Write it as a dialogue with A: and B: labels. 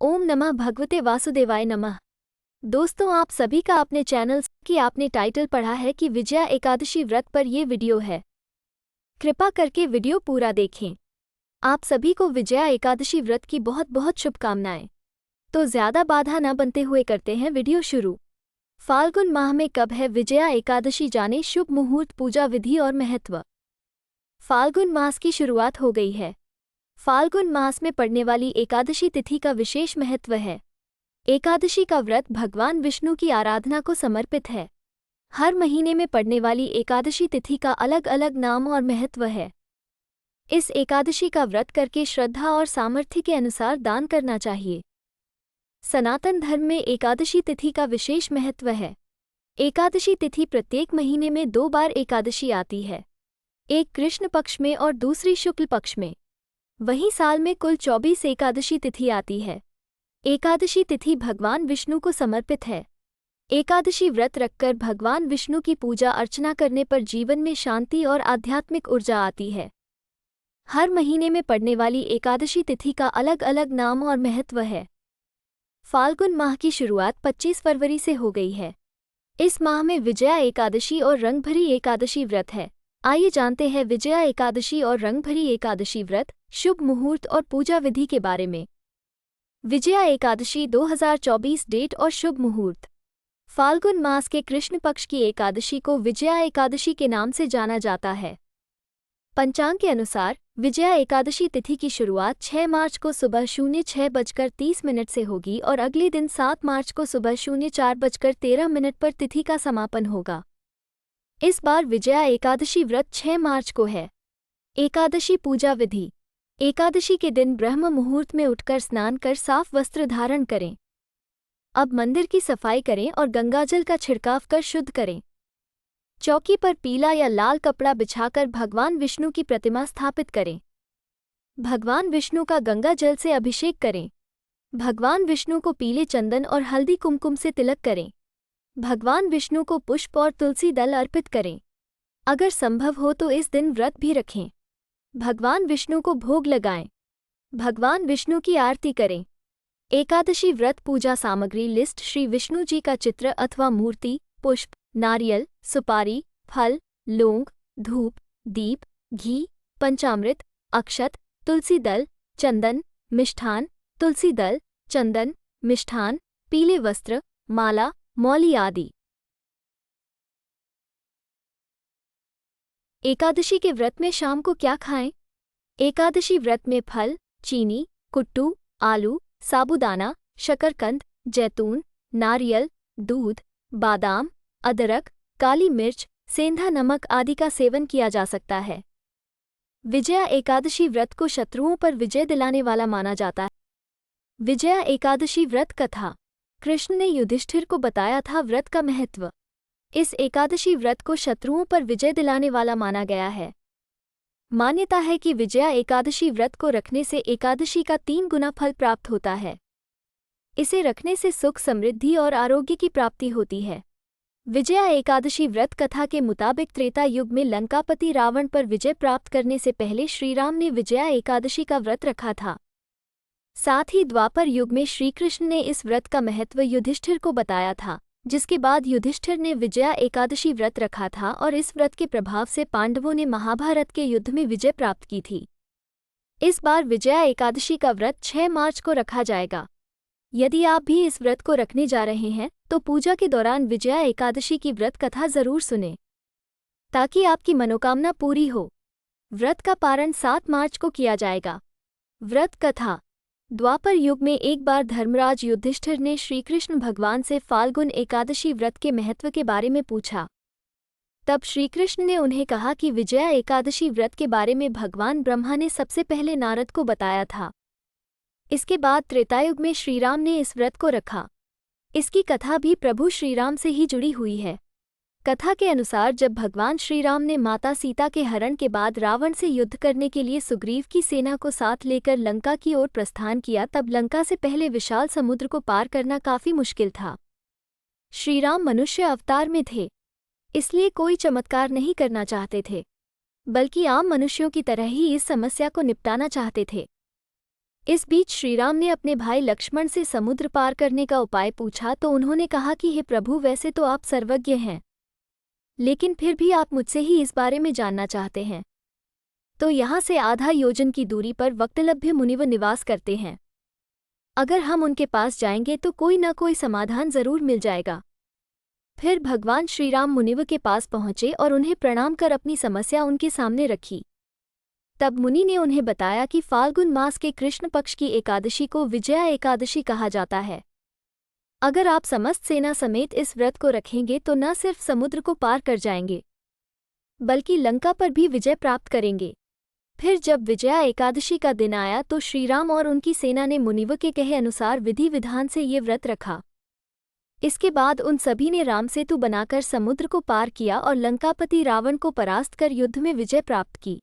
A: ओम नमः भगवते वासुदेवाय नमः। दोस्तों, आप सभी का अपने चैनल की आपने टाइटल पढ़ा है कि विजया एकादशी व्रत पर ये वीडियो है। कृपा करके वीडियो पूरा देखें। आप सभी को विजया एकादशी व्रत की बहुत बहुत शुभकामनाएं। तो ज़्यादा बाधा न बनते हुए करते हैं वीडियो शुरू। फाल्गुन माह में कब है विजया एकादशी, जाने शुभ मुहूर्त, पूजा विधि और महत्व। फाल्गुन मास की शुरुआत हो गई है। फाल्गुन मास में पड़ने वाली एकादशी तिथि का विशेष महत्व है। एकादशी का व्रत भगवान विष्णु की आराधना को समर्पित है। हर महीने में पड़ने वाली एकादशी तिथि का अलग अलग नाम और महत्व है। इस एकादशी का व्रत करके श्रद्धा और सामर्थ्य के अनुसार दान करना चाहिए। सनातन धर्म में एकादशी तिथि का विशेष महत्व है। एकादशी तिथि प्रत्येक महीने में 2 बार एकादशी आती है, एक कृष्ण पक्ष में और दूसरी शुक्ल पक्ष में। वहीं साल में कुल 24 एकादशी तिथि आती है। एकादशी तिथि भगवान विष्णु को समर्पित है। एकादशी व्रत रखकर भगवान विष्णु की पूजा अर्चना करने पर जीवन में शांति और आध्यात्मिक ऊर्जा आती है। हर महीने में पड़ने वाली एकादशी तिथि का अलग अलग नाम और महत्व है। फाल्गुन माह की शुरुआत 25 फरवरी से हो गई है। इस माह में विजया एकादशी और रंगभरी एकादशी व्रत है। आइए जानते हैं विजया एकादशी और रंगभरी एकादशी व्रत, शुभ मुहूर्त और पूजा विधि के बारे में। विजया एकादशी 2024 डेट और शुभ मुहूर्त। फाल्गुन मास के कृष्ण पक्ष की एकादशी को विजया एकादशी के नाम से जाना जाता है। पंचांग के अनुसार विजया एकादशी तिथि की शुरुआत 6 मार्च को सुबह 06:30 से होगी और अगले दिन 7 मार्च को सुबह 04:13 पर तिथि का समापन होगा। इस बार विजया एकादशी व्रत 6 मार्च को है। एकादशी पूजा विधि। एकादशी के दिन ब्रह्म मुहूर्त में उठकर स्नान कर साफ वस्त्र धारण करें। अब मंदिर की सफाई करें और गंगाजल का छिड़काव कर शुद्ध करें। चौकी पर पीला या लाल कपड़ा बिछाकर भगवान विष्णु की प्रतिमा स्थापित करें। भगवान विष्णु का गंगा जल से अभिषेक करें। भगवान विष्णु को पीले चंदन और हल्दी कुमकुम से तिलक करें। भगवान विष्णु को पुष्प और तुलसी दल अर्पित करें। अगर संभव हो तो इस दिन व्रत भी रखें। भगवान विष्णु को भोग लगाएं। भगवान विष्णु की आरती करें। एकादशी व्रत पूजा सामग्री लिस्ट। श्री विष्णु जी का चित्र अथवा मूर्ति, पुष्प, नारियल, सुपारी, फल, लौंग, धूप, दीप, घी, पंचामृत, अक्षत, तुलसी दल, चंदन, मिष्ठान, तुलसी दल, चंदन, मिष्ठान, पीले वस्त्र, माला, मौली आदि। एकादशी के व्रत में शाम को क्या खाएं? एकादशी व्रत में फल, चीनी, कुट्टू, आलू, साबूदाना, शकरकंद, जैतून, नारियल, दूध, बादाम, अदरक, काली मिर्च, सेंधा नमक आदि का सेवन किया जा सकता है। विजया एकादशी व्रत को शत्रुओं पर विजय दिलाने वाला माना जाता है। विजया एकादशी व्रत कथा। कृष्ण ने युधिष्ठिर को बताया था व्रत का महत्व। इस एकादशी व्रत को शत्रुओं पर विजय दिलाने वाला माना गया है। मान्यता है कि विजया एकादशी व्रत को रखने से एकादशी का 3 गुना फल प्राप्त होता है। इसे रखने से सुख, समृद्धि और आरोग्य की प्राप्ति होती है। विजया एकादशी व्रत कथा के मुताबिक त्रेता युग में लंकापति रावण पर विजय प्राप्त करने से पहले श्रीराम ने विजया एकादशी का व्रत रखा था। साथ ही द्वापर युग में श्रीकृष्ण ने इस व्रत का महत्व युधिष्ठिर को बताया था, जिसके बाद युधिष्ठिर ने विजया एकादशी व्रत रखा था और इस व्रत के प्रभाव से पांडवों ने महाभारत के युद्ध में विजय प्राप्त की थी। इस बार विजया एकादशी का व्रत 6 मार्च को रखा जाएगा। यदि आप भी इस व्रत को रखने जा रहे हैं तो पूजा के दौरान विजया एकादशी की व्रत कथा जरूर सुनें, ताकि आपकी मनोकामना पूरी हो। व्रत का पारण 7 मार्च को किया जाएगा। व्रत कथा। द्वापर युग में एक बार धर्मराज युधिष्ठिर ने श्रीकृष्ण भगवान से फाल्गुन एकादशी व्रत के महत्व के बारे में पूछा। तब श्रीकृष्ण ने उन्हें कहा कि विजया एकादशी व्रत के बारे में भगवान ब्रह्मा ने सबसे पहले नारद को बताया था। इसके बाद त्रेतायुग में श्रीराम ने इस व्रत को रखा। इसकी कथा भी प्रभु श्रीराम से ही जुड़ी हुई है। कथा के अनुसार जब भगवान श्रीराम ने माता सीता के हरण के बाद रावण से युद्ध करने के लिए सुग्रीव की सेना को साथ लेकर लंका की ओर प्रस्थान किया, तब लंका से पहले विशाल समुद्र को पार करना काफी मुश्किल था। श्रीराम मनुष्य अवतार में थे, इसलिए कोई चमत्कार नहीं करना चाहते थे, बल्कि आम मनुष्यों की तरह ही इस समस्या को निपटाना चाहते थे। इस बीच श्रीराम ने अपने भाई लक्ष्मण से समुद्र पार करने का उपाय पूछा तो उन्होंने कहा कि हे प्रभु, वैसे तो आप सर्वज्ञ हैं, लेकिन फिर भी आप मुझसे ही इस बारे में जानना चाहते हैं। तो यहाँ से आधा योजन की दूरी पर वक्तलभ्य मुनिव निवास करते हैं। अगर हम उनके पास जाएंगे तो कोई न कोई समाधान जरूर मिल जाएगा। फिर भगवान श्रीराम मुनिव के पास पहुंचे और उन्हें प्रणाम कर अपनी समस्या उनके सामने रखी। तब मुनि ने उन्हें बताया कि फाल्गुन मास के कृष्ण पक्ष की एकादशी को विजया एकादशी कहा जाता है। अगर आप समस्त सेना समेत इस व्रत को रखेंगे तो न सिर्फ समुद्र को पार कर जाएंगे, बल्कि लंका पर भी विजय प्राप्त करेंगे। फिर जब विजया एकादशी का दिन आया तो श्रीराम और उनकी सेना ने मुनिव के कहे अनुसार विधि विधान से ये व्रत रखा। इसके बाद उन सभी ने राम सेतु बनाकर समुद्र को पार किया और लंकापति रावण को परास्त कर युद्ध में विजय प्राप्त की।